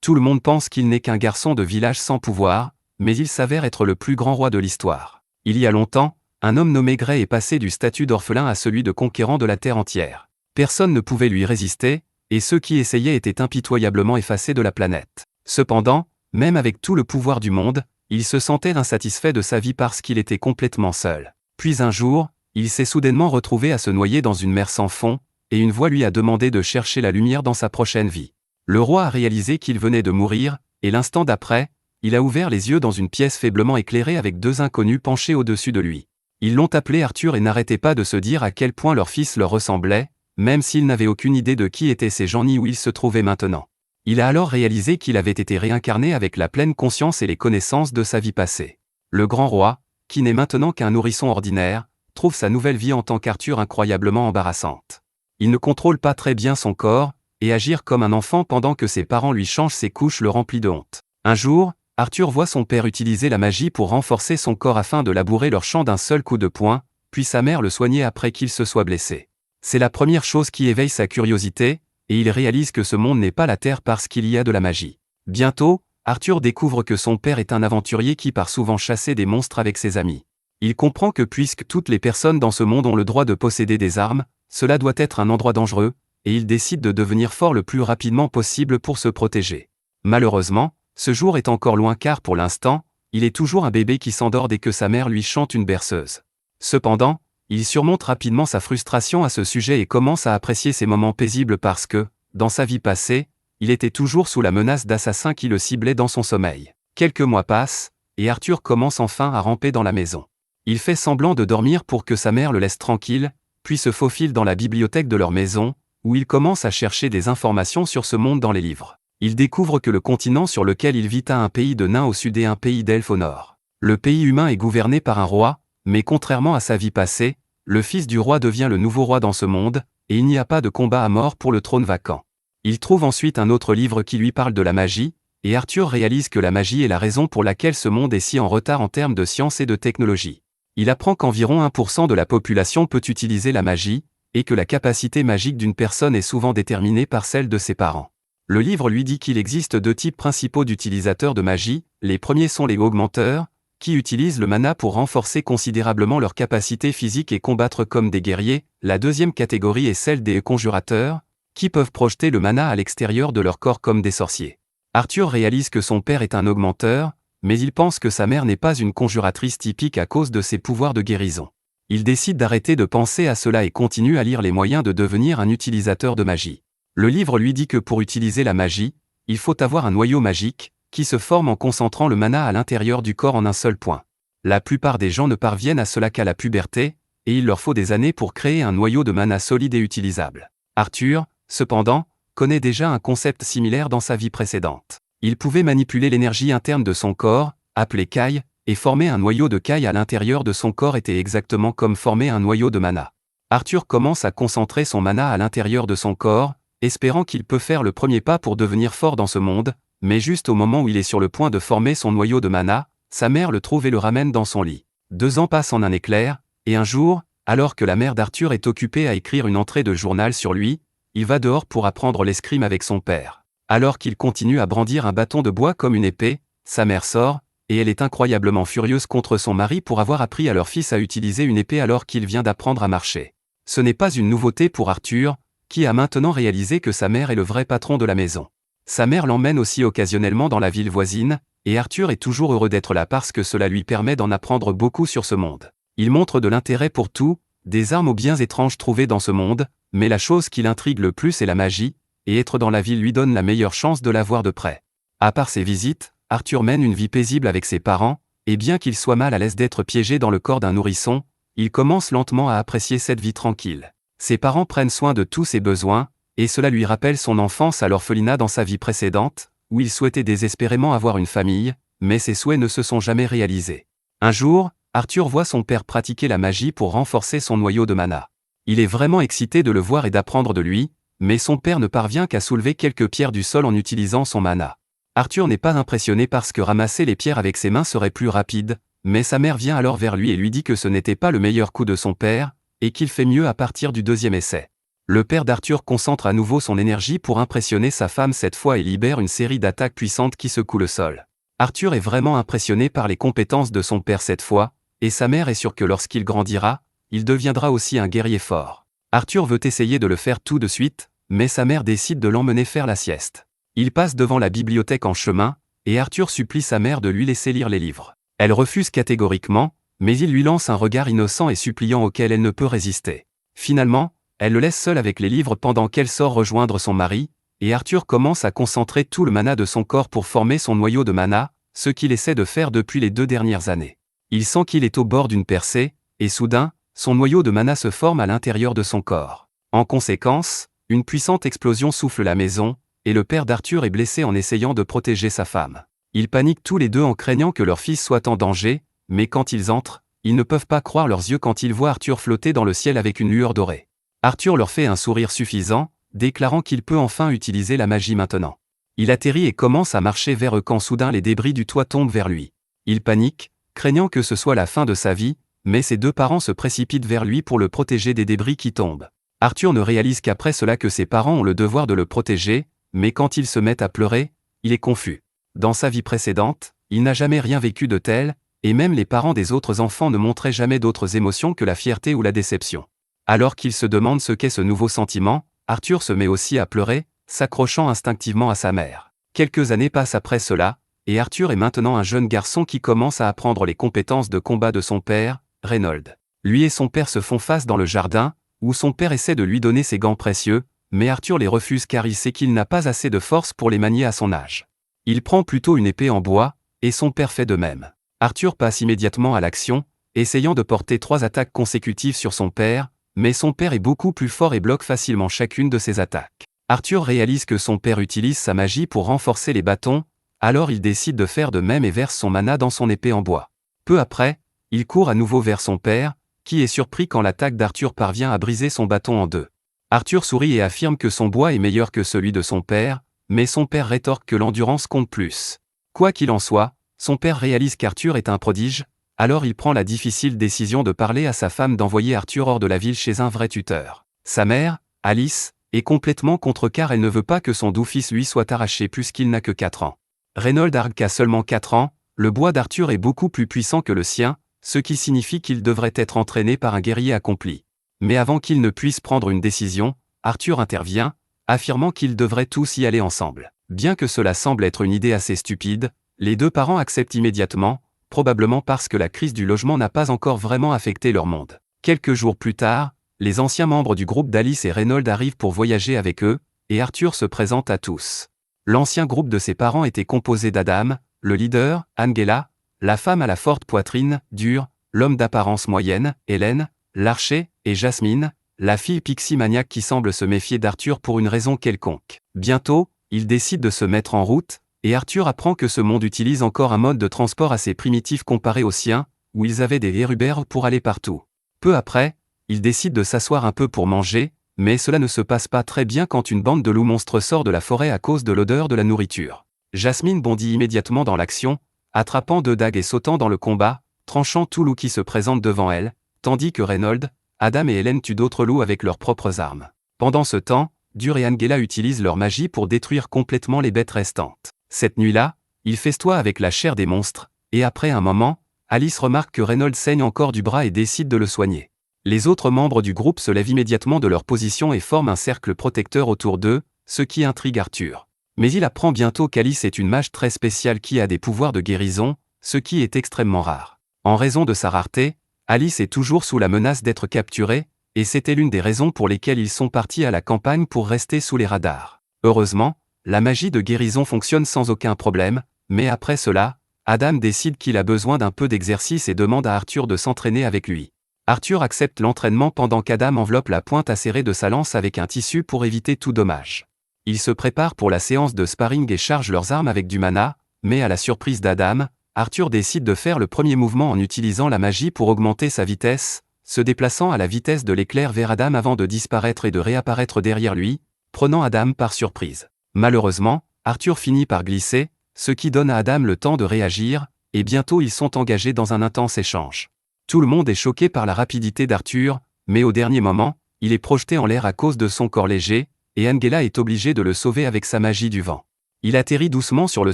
Tout le monde pense qu'il n'est qu'un garçon de village sans pouvoir, mais il s'avère être le plus grand roi de l'histoire. Il y a longtemps, un homme nommé Gray est passé du statut d'orphelin à celui de conquérant de la terre entière. Personne ne pouvait lui résister, et ceux qui essayaient étaient impitoyablement effacés de la planète. Cependant, même avec tout le pouvoir du monde, il se sentait insatisfait de sa vie parce qu'il était complètement seul. Puis un jour, il s'est soudainement retrouvé à se noyer dans une mer sans fond, et une voix lui a demandé de chercher la lumière dans sa prochaine vie. Le roi a réalisé qu'il venait de mourir, et l'instant d'après, il a ouvert les yeux dans une pièce faiblement éclairée avec deux inconnus penchés au-dessus de lui. Ils l'ont appelé Arthur et n'arrêtaient pas de se dire à quel point leur fils leur ressemblait, même s'ils n'avaient aucune idée de qui étaient ces gens ni où ils se trouvaient maintenant. Il a alors réalisé qu'il avait été réincarné avec la pleine conscience et les connaissances de sa vie passée. Le grand roi, qui n'est maintenant qu'un nourrisson ordinaire, trouve sa nouvelle vie en tant qu'Arthur incroyablement embarrassante. Il ne contrôle pas très bien son corps, et agir comme un enfant pendant que ses parents lui changent ses couches le remplit de honte. Un jour, Arthur voit son père utiliser la magie pour renforcer son corps afin de labourer leur champ d'un seul coup de poing, puis sa mère le soigner après qu'il se soit blessé. C'est la première chose qui éveille sa curiosité, et il réalise que ce monde n'est pas la Terre parce qu'il y a de la magie. Bientôt, Arthur découvre que son père est un aventurier qui part souvent chasser des monstres avec ses amis. Il comprend que puisque toutes les personnes dans ce monde ont le droit de posséder des armes, cela doit être un endroit dangereux, et il décide de devenir fort le plus rapidement possible pour se protéger. Malheureusement, ce jour est encore loin car pour l'instant, il est toujours un bébé qui s'endort dès que sa mère lui chante une berceuse. Cependant, il surmonte rapidement sa frustration à ce sujet et commence à apprécier ces moments paisibles parce que, dans sa vie passée, il était toujours sous la menace d'assassins qui le ciblaient dans son sommeil. Quelques mois passent, et Arthur commence enfin à ramper dans la maison. Il fait semblant de dormir pour que sa mère le laisse tranquille, puis se faufile dans la bibliothèque de leur maison, où il commence à chercher des informations sur ce monde dans les livres. Il découvre que le continent sur lequel il vit a un pays de nains au sud et un pays d'elfes au nord. Le pays humain est gouverné par un roi, mais contrairement à sa vie passée, le fils du roi devient le nouveau roi dans ce monde, et il n'y a pas de combat à mort pour le trône vacant. Il trouve ensuite un autre livre qui lui parle de la magie, et Arthur réalise que la magie est la raison pour laquelle ce monde est si en retard en termes de science et de technologie. Il apprend qu'environ 1% de la population peut utiliser la magie, et que la capacité magique d'une personne est souvent déterminée par celle de ses parents. Le livre lui dit qu'il existe deux types principaux d'utilisateurs de magie, les premiers sont les augmenteurs, qui utilisent le mana pour renforcer considérablement leurs capacités physiques et combattre comme des guerriers, la deuxième catégorie est celle des conjurateurs, qui peuvent projeter le mana à l'extérieur de leur corps comme des sorciers. Arthur réalise que son père est un augmenteur, mais il pense que sa mère n'est pas une conjuratrice typique à cause de ses pouvoirs de guérison. Il décide d'arrêter de penser à cela et continue à lire les moyens de devenir un utilisateur de magie. Le livre lui dit que pour utiliser la magie, il faut avoir un noyau magique, qui se forme en concentrant le mana à l'intérieur du corps en un seul point. La plupart des gens ne parviennent à cela qu'à la puberté, et il leur faut des années pour créer un noyau de mana solide et utilisable. Arthur, cependant, connaît déjà un concept similaire dans sa vie précédente. Il pouvait manipuler l'énergie interne de son corps, appelée Kai, et former un noyau de Kai à l'intérieur de son corps était exactement comme former un noyau de mana. Arthur commence à concentrer son mana à l'intérieur de son corps, espérant qu'il peut faire le premier pas pour devenir fort dans ce monde, mais juste au moment où il est sur le point de former son noyau de mana, sa mère le trouve et le ramène dans son lit. 2 ans passent en un éclair, et un jour, alors que la mère d'Arthur est occupée à écrire une entrée de journal sur lui, il va dehors pour apprendre l'escrime avec son père. Alors qu'il continue à brandir un bâton de bois comme une épée, sa mère sort, et elle est incroyablement furieuse contre son mari pour avoir appris à leur fils à utiliser une épée alors qu'il vient d'apprendre à marcher. Ce n'est pas une nouveauté pour Arthur, qui a maintenant réalisé que sa mère est le vrai patron de la maison. Sa mère l'emmène aussi occasionnellement dans la ville voisine, et Arthur est toujours heureux d'être là parce que cela lui permet d'en apprendre beaucoup sur ce monde. Il montre de l'intérêt pour tout, des armes aux biens étranges trouvés dans ce monde, mais la chose qui l'intrigue le plus est la magie, et être dans la ville lui donne la meilleure chance de la voir de près. À part ses visites, Arthur mène une vie paisible avec ses parents, et bien qu'il soit mal à l'aise d'être piégé dans le corps d'un nourrisson, il commence lentement à apprécier cette vie tranquille. Ses parents prennent soin de tous ses besoins, et cela lui rappelle son enfance à l'orphelinat dans sa vie précédente, où il souhaitait désespérément avoir une famille, mais ses souhaits ne se sont jamais réalisés. Un jour, Arthur voit son père pratiquer la magie pour renforcer son noyau de mana. Il est vraiment excité de le voir et d'apprendre de lui, mais son père ne parvient qu'à soulever quelques pierres du sol en utilisant son mana. Arthur n'est pas impressionné parce que ramasser les pierres avec ses mains serait plus rapide, mais sa mère vient alors vers lui et lui dit que ce n'était pas le meilleur coup de son père, et qu'il fait mieux à partir du 2e essai. Le père d'Arthur concentre à nouveau son énergie pour impressionner sa femme cette fois et libère une série d'attaques puissantes qui secouent le sol. Arthur est vraiment impressionné par les compétences de son père cette fois, et sa mère est sûre que lorsqu'il grandira, il deviendra aussi un guerrier fort. Arthur veut essayer de le faire tout de suite, mais sa mère décide de l'emmener faire la sieste. Il passe devant la bibliothèque en chemin, et Arthur supplie sa mère de lui laisser lire les livres. Elle refuse catégoriquement, mais il lui lance un regard innocent et suppliant auquel elle ne peut résister. Finalement, elle le laisse seul avec les livres pendant qu'elle sort rejoindre son mari, et Arthur commence à concentrer tout le mana de son corps pour former son noyau de mana, ce qu'il essaie de faire depuis les 2 dernières années. Il sent qu'il est au bord d'une percée, et soudain, son noyau de mana se forme à l'intérieur de son corps. En conséquence, une puissante explosion souffle la maison, et le père d'Arthur est blessé en essayant de protéger sa femme. Ils paniquent tous les deux en craignant que leur fils soit en danger, mais quand ils entrent, ils ne peuvent pas croire leurs yeux quand ils voient Arthur flotter dans le ciel avec une lueur dorée. Arthur leur fait un sourire suffisant, déclarant qu'il peut enfin utiliser la magie maintenant. Il atterrit et commence à marcher vers eux quand soudain les débris du toit tombent vers lui. Il panique, craignant que ce soit la fin de sa vie, mais ses 2 parents se précipitent vers lui pour le protéger des débris qui tombent. Arthur ne réalise qu'après cela que ses parents ont le devoir de le protéger, mais quand il se met à pleurer, il est confus. Dans sa vie précédente, il n'a jamais rien vécu de tel, et même les parents des autres enfants ne montraient jamais d'autres émotions que la fierté ou la déception. Alors qu'il se demande ce qu'est ce nouveau sentiment, Arthur se met aussi à pleurer, s'accrochant instinctivement à sa mère. Quelques années passent après cela, et Arthur est maintenant un jeune garçon qui commence à apprendre les compétences de combat de son père, Reynold. Lui et son père se font face dans le jardin, où son père essaie de lui donner ses gants précieux, mais Arthur les refuse car il sait qu'il n'a pas assez de force pour les manier à son âge. Il prend plutôt une épée en bois, et son père fait de même. Arthur passe immédiatement à l'action, essayant de porter 3 attaques consécutives sur son père, mais son père est beaucoup plus fort et bloque facilement chacune de ses attaques. Arthur réalise que son père utilise sa magie pour renforcer les bâtons, alors il décide de faire de même et verse son mana dans son épée en bois. Peu après, il court à nouveau vers son père, qui est surpris quand l'attaque d'Arthur parvient à briser son bâton en 2. Arthur sourit et affirme que son bois est meilleur que celui de son père, mais son père rétorque que l'endurance compte plus. Quoi qu'il en soit, son père réalise qu'Arthur est un prodige, alors il prend la difficile décision de parler à sa femme d'envoyer Arthur hors de la ville chez un vrai tuteur. Sa mère, Alice, est complètement contre car elle ne veut pas que son doux fils lui soit arraché puisqu'il n'a que 4 ans. Reynold a seulement 4 ans, le bois d'Arthur est beaucoup plus puissant que le sien, ce qui signifie qu'il devrait être entraîné par un guerrier accompli. Mais avant qu'il ne puisse prendre une décision, Arthur intervient, affirmant qu'ils devraient tous y aller ensemble. Bien que cela semble être une idée assez stupide, les 2 parents acceptent immédiatement, probablement parce que la crise du logement n'a pas encore vraiment affecté leur monde. Quelques jours plus tard, les anciens membres du groupe d'Alice et Reynold arrivent pour voyager avec eux, et Arthur se présente à tous. L'ancien groupe de ses parents était composé d'Adam, le leader, Angela, la femme à la forte poitrine, dure, l'homme d'apparence moyenne, Hélène, l'archer, et Jasmine, la fille pixie maniaque qui semble se méfier d'Arthur pour une raison quelconque. Bientôt, ils décident de se mettre en route, et Arthur apprend que ce monde utilise encore un mode de transport assez primitif comparé au sien, où ils avaient des hérubères pour aller partout. Peu après, ils décident de s'asseoir un peu pour manger, mais cela ne se passe pas très bien quand une bande de loups monstres sort de la forêt à cause de l'odeur de la nourriture. Jasmine bondit immédiatement dans l'action, attrapant 2 dagues et sautant dans le combat, tranchant tout loup qui se présente devant elle, tandis que Reynold, Adam et Hélène tuent d'autres loups avec leurs propres armes. Pendant ce temps, Dur et Angela utilisent leur magie pour détruire complètement les bêtes restantes. Cette nuit-là, ils festoient avec la chair des monstres, et après un moment, Alice remarque que Reynold saigne encore du bras et décide de le soigner. Les autres membres du groupe se lèvent immédiatement de leur position et forment un cercle protecteur autour d'eux, ce qui intrigue Arthur. Mais il apprend bientôt qu'Alice est une mage très spéciale qui a des pouvoirs de guérison, ce qui est extrêmement rare. En raison de sa rareté, Alice est toujours sous la menace d'être capturée, et c'était l'une des raisons pour lesquelles ils sont partis à la campagne pour rester sous les radars. Heureusement, la magie de guérison fonctionne sans aucun problème, mais après cela, Adam décide qu'il a besoin d'un peu d'exercice et demande à Arthur de s'entraîner avec lui. Arthur accepte l'entraînement pendant qu'Adam enveloppe la pointe acérée de sa lance avec un tissu pour éviter tout dommage. Ils se préparent pour la séance de sparring et chargent leurs armes avec du mana, mais à la surprise d'Adam, Arthur décide de faire le premier mouvement en utilisant la magie pour augmenter sa vitesse, se déplaçant à la vitesse de l'éclair vers Adam avant de disparaître et de réapparaître derrière lui, prenant Adam par surprise. Malheureusement, Arthur finit par glisser, ce qui donne à Adam le temps de réagir, et bientôt ils sont engagés dans un intense échange. Tout le monde est choqué par la rapidité d'Arthur, mais au dernier moment, Il est projeté en l'air à cause de son corps léger, et Angela est obligée de le sauver avec sa magie du vent. Il atterrit doucement sur le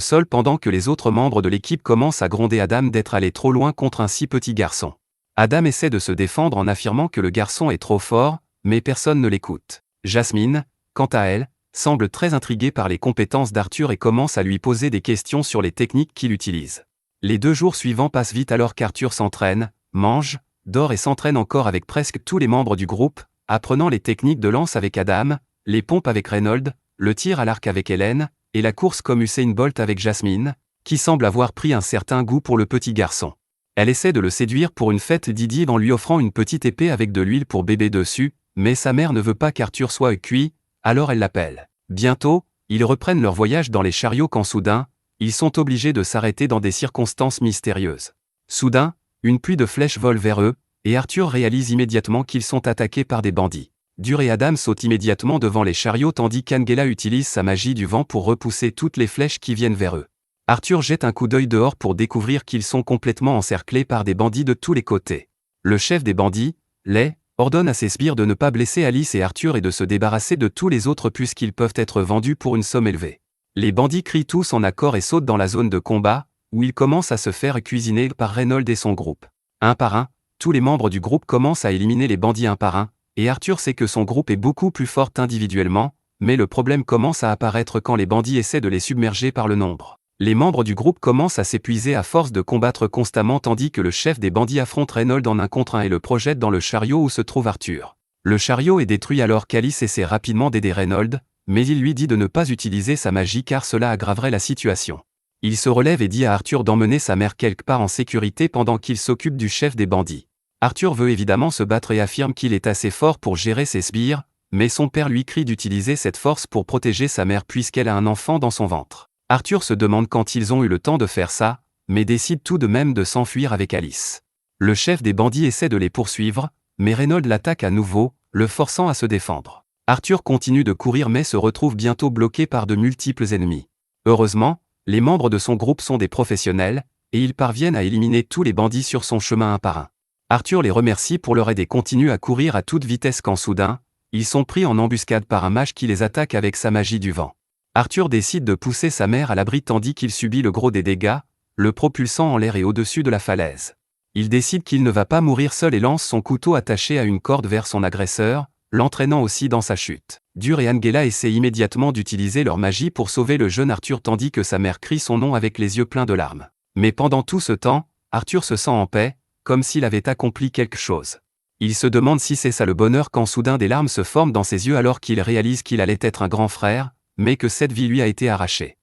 sol pendant que les autres membres de l'équipe commencent à gronder Adam d'être allé trop loin contre un si petit garçon. Adam essaie de se défendre en affirmant que le garçon est trop fort, mais personne ne l'écoute. Jasmine, quant à elle, semble très intriguée par les compétences d'Arthur et commence à lui poser des questions sur les techniques qu'il utilise. Les 2 jours suivants passent vite alors qu'Arthur s'entraîne, mange, dort et s'entraîne encore avec presque tous les membres du groupe, apprenant les techniques de lance avec Adam, les pompes avec Reynolds, le tir à l'arc avec Hélène, et la course comme Usain Bolt avec Jasmine, qui semble avoir pris un certain goût pour le petit garçon. Elle essaie de le séduire pour une fête Didi en lui offrant une petite épée avec de l'huile pour bébé dessus, mais sa mère ne veut pas qu'Arthur soit cuit, alors elle l'appelle. Bientôt, ils reprennent leur voyage dans les chariots quand soudain, ils sont obligés de s'arrêter dans des circonstances mystérieuses. Soudain, une pluie de flèches vole vers eux, et Arthur réalise immédiatement qu'ils sont attaqués par des bandits. Dur et Adam sautent immédiatement devant les chariots tandis qu'Angela utilise sa magie du vent pour repousser toutes les flèches qui viennent vers eux. Arthur jette un coup d'œil dehors pour découvrir qu'ils sont complètement encerclés par des bandits de tous les côtés. Le chef des bandits, Lay, ordonne à ses sbires de ne pas blesser Alice et Arthur et de se débarrasser de tous les autres puisqu'ils peuvent être vendus pour une somme élevée. Les bandits crient tous en accord et sautent dans la zone de combat, où ils commencent à se faire cuisiner par Reynolds et son groupe. Un par un, tous les membres du groupe commencent à éliminer les bandits un par un, et Arthur sait que son groupe est beaucoup plus fort individuellement, mais le problème commence à apparaître quand les bandits essaient de les submerger par le nombre. Les membres du groupe commencent à s'épuiser à force de combattre constamment tandis que le chef des bandits affronte Reynolds en 1 contre 1 et le projette dans le chariot où se trouve Arthur. Le chariot est détruit alors qu'Alice essaie rapidement d'aider Reynolds, mais il lui dit de ne pas utiliser sa magie car cela aggraverait la situation. Il se relève et dit à Arthur d'emmener sa mère quelque part en sécurité pendant qu'il s'occupe du chef des bandits. Arthur veut évidemment se battre et affirme qu'il est assez fort pour gérer ses sbires, mais son père lui crie d'utiliser cette force pour protéger sa mère puisqu'elle a un enfant dans son ventre. Arthur se demande quand ils ont eu le temps de faire ça, mais décide tout de même de s'enfuir avec Alice. Le chef des bandits essaie de les poursuivre, mais Reynolds l'attaque à nouveau, le forçant à se défendre. Arthur continue de courir mais se retrouve bientôt bloqué par de multiples ennemis. Heureusement, les membres de son groupe sont des professionnels, et ils parviennent à éliminer tous les bandits sur son chemin un par un. Arthur les remercie pour leur aide et continue à courir à toute vitesse quand soudain, ils sont pris en embuscade par un mage qui les attaque avec sa magie du vent. Arthur décide de pousser sa mère à l'abri tandis qu'il subit le gros des dégâts, le propulsant en l'air et au-dessus de la falaise. Il décide qu'il ne va pas mourir seul et lance son couteau attaché à une corde vers son agresseur, l'entraînant aussi dans sa chute. Dur et Angela essaient immédiatement d'utiliser leur magie pour sauver le jeune Arthur tandis que sa mère crie son nom avec les yeux pleins de larmes. Mais pendant tout ce temps, Arthur se sent en paix, comme s'il avait accompli quelque chose. Il se demande si c'est ça le bonheur quand soudain des larmes se forment dans ses yeux alors qu'il réalise qu'il allait être un grand frère, mais que cette vie lui a été arrachée.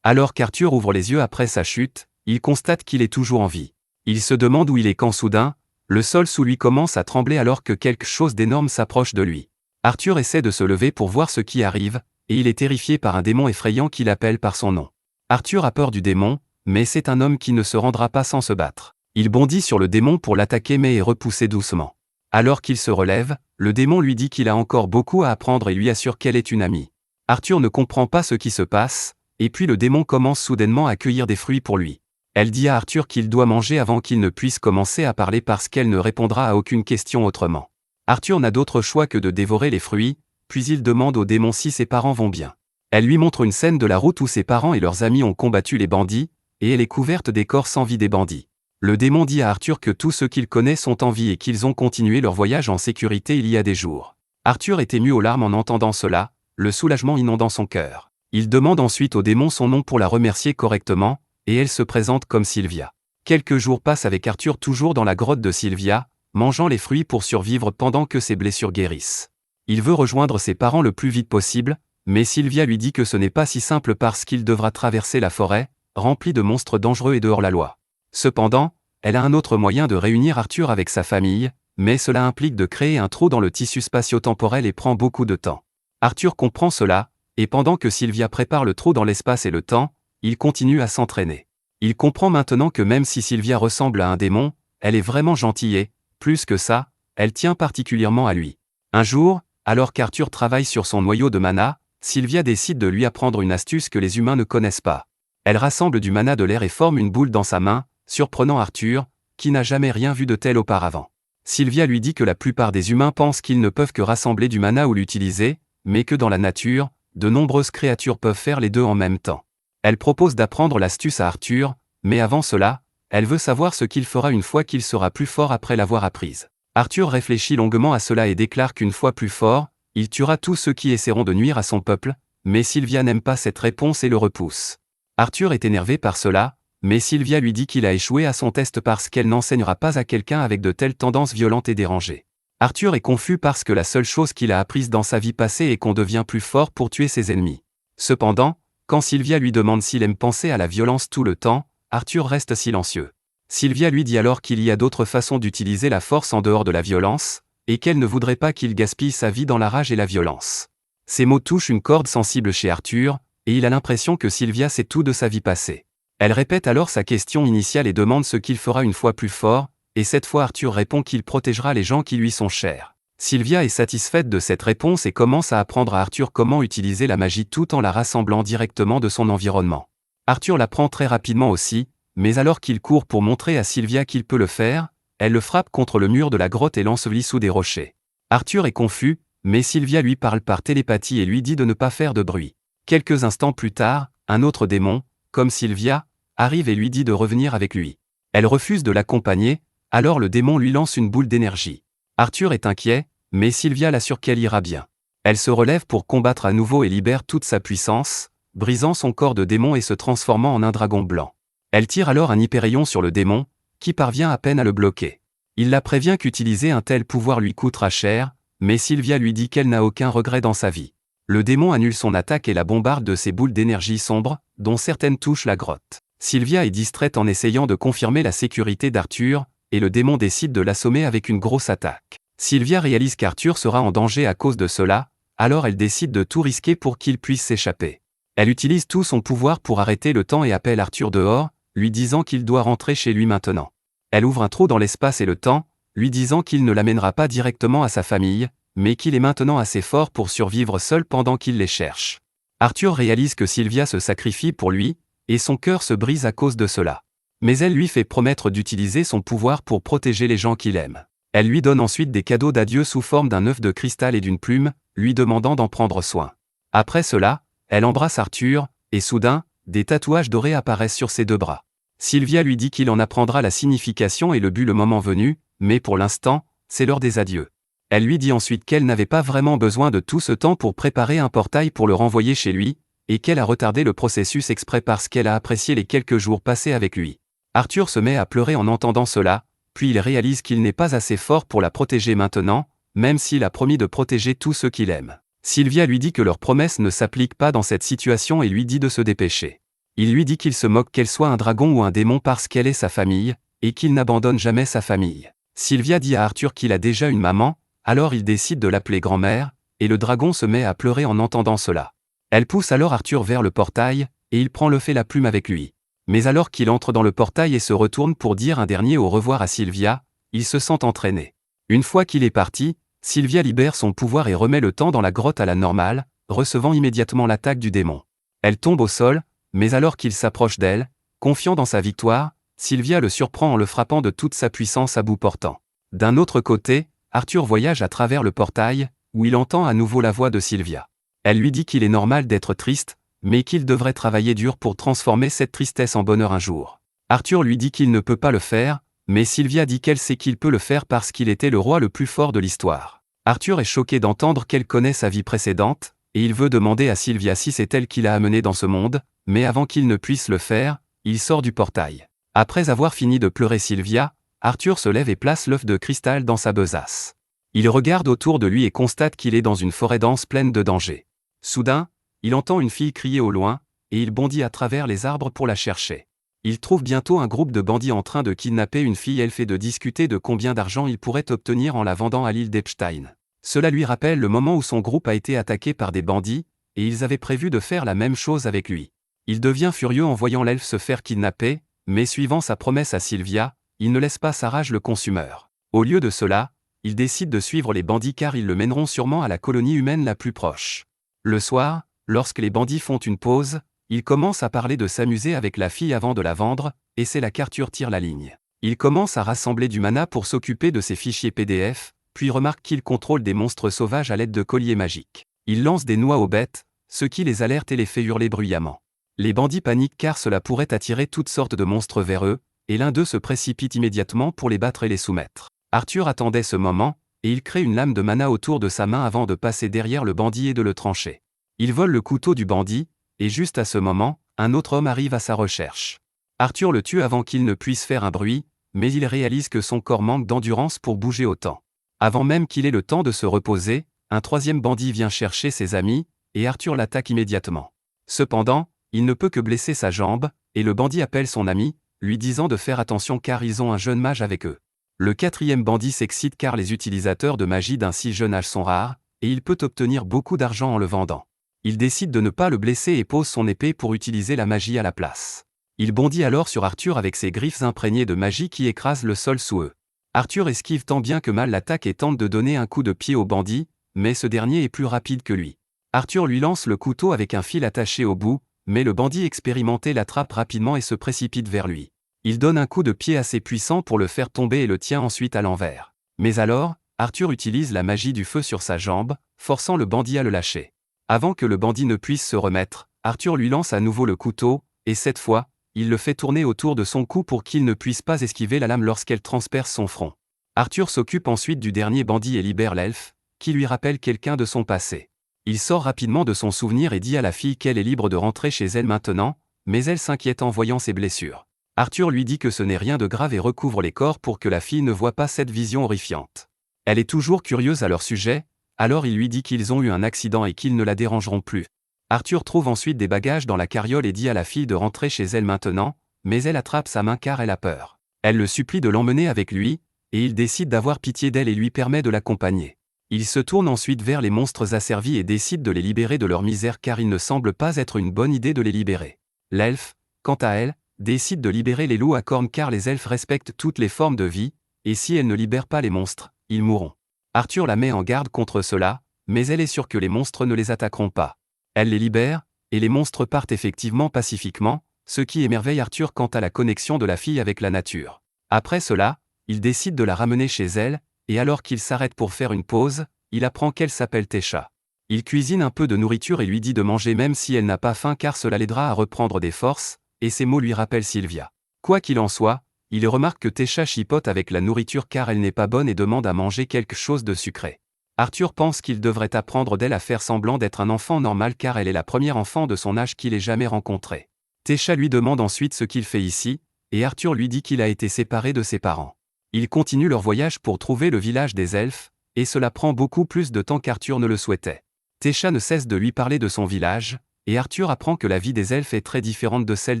Alors qu'Arthur ouvre les yeux après sa chute, il constate qu'il est toujours en vie. Il se demande où il est quand soudain, le sol sous lui commence à trembler alors que quelque chose d'énorme s'approche de lui. Arthur essaie de se lever pour voir ce qui arrive, et il est terrifié par un démon effrayant qui l'appelle par son nom. Arthur a peur du démon, mais c'est un homme qui ne se rendra pas sans se battre. Il bondit sur le démon pour l'attaquer mais est repoussé doucement. Alors qu'il se relève, le démon lui dit qu'il a encore beaucoup à apprendre et lui assure qu'elle est une amie. Arthur ne comprend pas ce qui se passe, et puis le démon commence soudainement à cueillir des fruits pour lui. Elle dit à Arthur qu'il doit manger avant qu'il ne puisse commencer à parler parce qu'elle ne répondra à aucune question autrement. Arthur n'a d'autre choix que de dévorer les fruits, puis il demande au démon si ses parents vont bien. Elle lui montre une scène de la route où ses parents et leurs amis ont combattu les bandits, et elle est couverte des corps sans vie des bandits. Le démon dit à Arthur que tous ceux qu'il connaît sont en vie et qu'ils ont continué leur voyage en sécurité il y a des jours. Arthur est ému aux larmes en entendant cela, le soulagement inondant son cœur. Il demande ensuite au démon son nom pour la remercier correctement, et elle se présente comme Sylvia. Quelques jours passent avec Arthur toujours dans la grotte de Sylvia, mangeant les fruits pour survivre pendant que ses blessures guérissent. Il veut rejoindre ses parents le plus vite possible, mais Sylvia lui dit que ce n'est pas si simple parce qu'il devra traverser la forêt, remplie de monstres dangereux et de hors-la-loi. Cependant, elle a un autre moyen de réunir Arthur avec sa famille, mais cela implique de créer un trou dans le tissu spatio-temporel et prend beaucoup de temps. Arthur comprend cela, et pendant que Sylvia prépare le trou dans l'espace et le temps, il continue à s'entraîner. Il comprend maintenant que même si Sylvia ressemble à un démon, elle est vraiment gentille et, plus que ça, elle tient particulièrement à lui. Un jour, alors qu'Arthur travaille sur son noyau de mana, Sylvia décide de lui apprendre une astuce que les humains ne connaissent pas. Elle rassemble du mana de l'air et forme une boule dans sa main, surprenant Arthur, qui n'a jamais rien vu de tel auparavant. Sylvia lui dit que la plupart des humains pensent qu'ils ne peuvent que rassembler du mana ou l'utiliser, mais que dans la nature, de nombreuses créatures peuvent faire les deux en même temps. Elle propose d'apprendre l'astuce à Arthur, mais avant cela, elle veut savoir ce qu'il fera une fois qu'il sera plus fort après l'avoir apprise. Arthur réfléchit longuement à cela et déclare qu'une fois plus fort, il tuera tous ceux qui essaieront de nuire à son peuple, mais Sylvia n'aime pas cette réponse et le repousse. Arthur est énervé par cela, mais Sylvia lui dit qu'il a échoué à son test parce qu'elle n'enseignera pas à quelqu'un avec de telles tendances violentes et dérangées. Arthur est confus parce que la seule chose qu'il a apprise dans sa vie passée est qu'on devient plus fort pour tuer ses ennemis. Cependant, quand Sylvia lui demande s'il aime penser à la violence tout le temps, Arthur reste silencieux. Sylvia lui dit alors qu'il y a d'autres façons d'utiliser la force en dehors de la violence, et qu'elle ne voudrait pas qu'il gaspille sa vie dans la rage et la violence. Ces mots touchent une corde sensible chez Arthur, et il a l'impression que Sylvia sait tout de sa vie passée. Elle répète alors sa question initiale et demande ce qu'il fera une fois plus fort, et cette fois Arthur répond qu'il protégera les gens qui lui sont chers. Sylvia est satisfaite de cette réponse et commence à apprendre à Arthur comment utiliser la magie tout en la rassemblant directement de son environnement. Arthur l'apprend très rapidement aussi, mais alors qu'il court pour montrer à Sylvia qu'il peut le faire, elle le frappe contre le mur de la grotte et l'ensevelit sous des rochers. Arthur est confus, mais Sylvia lui parle par télépathie et lui dit de ne pas faire de bruit. Quelques instants plus tard, un autre démon, comme Sylvia, arrive et lui dit de revenir avec lui. Elle refuse de l'accompagner, alors le démon lui lance une boule d'énergie. Arthur est inquiet, mais Sylvia l'assure qu'elle ira bien. Elle se relève pour combattre à nouveau et libère toute sa puissance, brisant son corps de démon et se transformant en un dragon blanc. Elle tire alors un hypérion sur le démon, qui parvient à peine à le bloquer. Il la prévient qu'utiliser un tel pouvoir lui coûtera cher, mais Sylvia lui dit qu'elle n'a aucun regret dans sa vie. Le démon annule son attaque et la bombarde de ses boules d'énergie sombre, dont certaines touchent la grotte. Sylvia est distraite en essayant de confirmer la sécurité d'Arthur, et le démon décide de l'assommer avec une grosse attaque. Sylvia réalise qu'Arthur sera en danger à cause de cela, alors elle décide de tout risquer pour qu'il puisse s'échapper. Elle utilise tout son pouvoir pour arrêter le temps et appelle Arthur dehors, lui disant qu'il doit rentrer chez lui maintenant. Elle ouvre un trou dans l'espace et le temps, lui disant qu'il ne l'amènera pas directement à sa famille, mais qu'il est maintenant assez fort pour survivre seul pendant qu'il les cherche. Arthur réalise que Sylvia se sacrifie pour lui, et son cœur se brise à cause de cela. Mais elle lui fait promettre d'utiliser son pouvoir pour protéger les gens qu'il aime. Elle lui donne ensuite des cadeaux d'adieu sous forme d'un œuf de cristal et d'une plume, lui demandant d'en prendre soin. Après cela, elle embrasse Arthur, et soudain, des tatouages dorés apparaissent sur ses deux bras. Sylvia lui dit qu'il en apprendra la signification et le but le moment venu, mais pour l'instant, c'est l'heure des adieux. Elle lui dit ensuite qu'elle n'avait pas vraiment besoin de tout ce temps pour préparer un portail pour le renvoyer chez lui, et qu'elle a retardé le processus exprès parce qu'elle a apprécié les quelques jours passés avec lui. Arthur se met à pleurer en entendant cela, puis il réalise qu'il n'est pas assez fort pour la protéger maintenant, même s'il a promis de protéger tous ceux qu'il aime. Sylvia lui dit que leur promesse ne s'applique pas dans cette situation et lui dit de se dépêcher. Il lui dit qu'il se moque qu'elle soit un dragon ou un démon parce qu'elle est sa famille, et qu'il n'abandonne jamais sa famille. Sylvia dit à Arthur qu'il a déjà une maman, alors il décide de l'appeler grand-mère, et le dragon se met à pleurer en entendant cela. Elle pousse alors Arthur vers le portail, et il prend l'œuf et la plume avec lui. Mais alors qu'il entre dans le portail et se retourne pour dire un dernier au revoir à Sylvia, il se sent entraîné. Une fois qu'il est parti, Sylvia libère son pouvoir et remet le temps dans la grotte à la normale, recevant immédiatement l'attaque du démon. Elle tombe au sol, mais alors qu'il s'approche d'elle, confiant dans sa victoire, Sylvia le surprend en le frappant de toute sa puissance à bout portant. D'un autre côté, Arthur voyage à travers le portail, où il entend à nouveau la voix de Sylvia. Elle lui dit qu'il est normal d'être triste, mais qu'il devrait travailler dur pour transformer cette tristesse en bonheur un jour. Arthur lui dit qu'il ne peut pas le faire, mais Sylvia dit qu'elle sait qu'il peut le faire parce qu'il était le roi le plus fort de l'histoire. Arthur est choqué d'entendre qu'elle connaît sa vie précédente, et il veut demander à Sylvia si c'est elle qui l'a amené dans ce monde, mais avant qu'il ne puisse le faire, il sort du portail. Après avoir fini de pleurer Sylvia, Arthur se lève et place l'œuf de cristal dans sa besace. Il regarde autour de lui et constate qu'il est dans une forêt dense pleine de dangers. Soudain, il entend une fille crier au loin, et il bondit à travers les arbres pour la chercher. Il trouve bientôt un groupe de bandits en train de kidnapper une fille elfe et de discuter de combien d'argent il pourrait obtenir en la vendant à l'île d'Epstein. Cela lui rappelle le moment où son groupe a été attaqué par des bandits, et ils avaient prévu de faire la même chose avec lui. Il devient furieux en voyant l'elfe se faire kidnapper, mais suivant sa promesse à Sylvia, il ne laisse pas sa rage le consumeur. Au lieu de cela, il décide de suivre les bandits car ils le mèneront sûrement à la colonie humaine la plus proche. Le soir, lorsque les bandits font une pause, il commence à parler de s'amuser avec la fille avant de la vendre, et c'est là qu'Arthur tire la ligne. Il commence à rassembler du mana pour s'occuper de ses fichiers PDF, puis remarque qu'il contrôle des monstres sauvages à l'aide de colliers magiques. Il lance des noix aux bêtes, ce qui les alerte et les fait hurler bruyamment. Les bandits paniquent car cela pourrait attirer toutes sortes de monstres vers eux, et l'un d'eux se précipite immédiatement pour les battre et les soumettre. Arthur attendait ce moment, et il crée une lame de mana autour de sa main avant de passer derrière le bandit et de le trancher. Il vole le couteau du bandit, et juste à ce moment, un autre homme arrive à sa recherche. Arthur le tue avant qu'il ne puisse faire un bruit, mais il réalise que son corps manque d'endurance pour bouger autant. Avant même qu'il ait le temps de se reposer, un troisième bandit vient chercher ses amis, et Arthur l'attaque immédiatement. Cependant, il ne peut que blesser sa jambe, et le bandit appelle son ami, lui disant de faire attention car ils ont un jeune mage avec eux. Le quatrième bandit s'excite car les utilisateurs de magie d'un si jeune âge sont rares, et il peut obtenir beaucoup d'argent en le vendant. Il décide de ne pas le blesser et pose son épée pour utiliser la magie à la place. Il bondit alors sur Arthur avec ses griffes imprégnées de magie qui écrasent le sol sous eux. Arthur esquive tant bien que mal l'attaque et tente de donner un coup de pied au bandit, mais ce dernier est plus rapide que lui. Arthur lui lance le couteau avec un fil attaché au bout, mais le bandit expérimenté l'attrape rapidement et se précipite vers lui. Il donne un coup de pied assez puissant pour le faire tomber et le tient ensuite à l'envers. Mais alors, Arthur utilise la magie du feu sur sa jambe, forçant le bandit à le lâcher. Avant que le bandit ne puisse se remettre, Arthur lui lance à nouveau le couteau, et cette fois, il le fait tourner autour de son cou pour qu'il ne puisse pas esquiver la lame lorsqu'elle transperce son front. Arthur s'occupe ensuite du dernier bandit et libère l'elfe, qui lui rappelle quelqu'un de son passé. Il sort rapidement de son souvenir et dit à la fille qu'elle est libre de rentrer chez elle maintenant, mais elle s'inquiète en voyant ses blessures. Arthur lui dit que ce n'est rien de grave et recouvre les corps pour que la fille ne voie pas cette vision horrifiante. Elle est toujours curieuse à leur sujet, alors il lui dit qu'ils ont eu un accident et qu'ils ne la dérangeront plus. Arthur trouve ensuite des bagages dans la carriole et dit à la fille de rentrer chez elle maintenant, mais elle attrape sa main car elle a peur. Elle le supplie de l'emmener avec lui, et il décide d'avoir pitié d'elle et lui permet de l'accompagner. Il se tourne ensuite vers les monstres asservis et décide de les libérer de leur misère car il ne semble pas être une bonne idée de les libérer. L'elfe, quant à elle, décide de libérer les loups à cornes car les elfes respectent toutes les formes de vie, et si elle ne libère pas les monstres, ils mourront. Arthur la met en garde contre cela, mais elle est sûre que les monstres ne les attaqueront pas. Elle les libère, et les monstres partent effectivement pacifiquement, ce qui émerveille Arthur quant à la connexion de la fille avec la nature. Après cela, il décide de la ramener chez elle, et alors qu'il s'arrête pour faire une pause, il apprend qu'elle s'appelle Tesha. Il cuisine un peu de nourriture et lui dit de manger même si elle n'a pas faim car cela l'aidera à reprendre des forces, et ces mots lui rappellent Sylvia. Quoi qu'il en soit, il remarque que Tesha chipote avec la nourriture car elle n'est pas bonne et demande à manger quelque chose de sucré. Arthur pense qu'il devrait apprendre d'elle à faire semblant d'être un enfant normal car elle est la première enfant de son âge qu'il ait jamais rencontrée. Tesha lui demande ensuite ce qu'il fait ici, et Arthur lui dit qu'il a été séparé de ses parents. Ils continuent leur voyage pour trouver le village des elfes, et cela prend beaucoup plus de temps qu'Arthur ne le souhaitait. Tesha ne cesse de lui parler de son village, et Arthur apprend que la vie des elfes est très différente de celle